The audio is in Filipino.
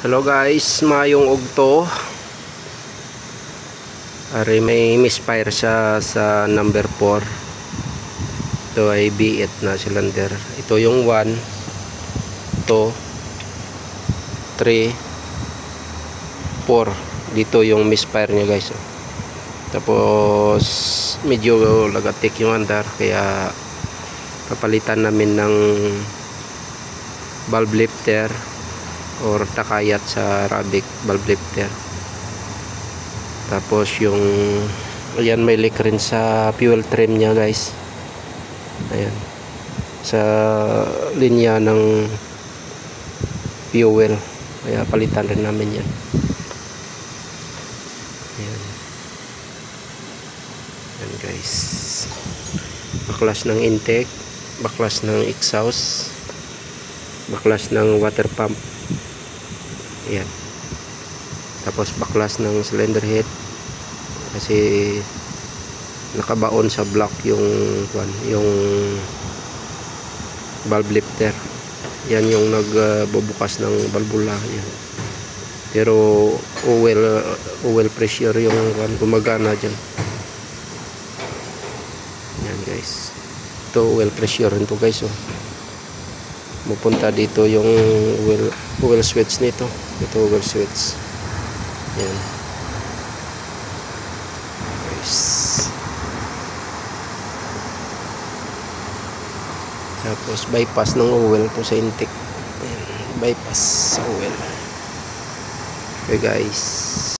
Hello guys, mayong ugto. Ari may misfire siya sa number 4. Ito ay B8 na cylinder. Ito yung 1, 2, 3, 4. Dito yung misfire niya guys. Tapos medyo lagatik yung andar, kaya papalitan namin ng valve lifter or takayat sa Arabic, valve lifter. Tapos yung ayan, may leak rin sa fuel trim niya guys. Ayan, sa linya ng fuel, kaya palitan rin namin yan. Ayan. Ayan guys, baklas ng intake, baklas ng exhaust, baklas ng water pump. Ayan. Tapos baklas ng cylinder head, kasi nakabaon sa block yung valve lifter. Yan yung nagbubukas ng valvula yan. Pero oil pressure yung gumagana dyan. Yan guys, ito oil pressure ito guys. Pupunta dito yung oil switch nito. Ito oil switch. Yan guys. Tapos bypass ng oil po sa intake. Ayan, bypass sa oil. Okay guys.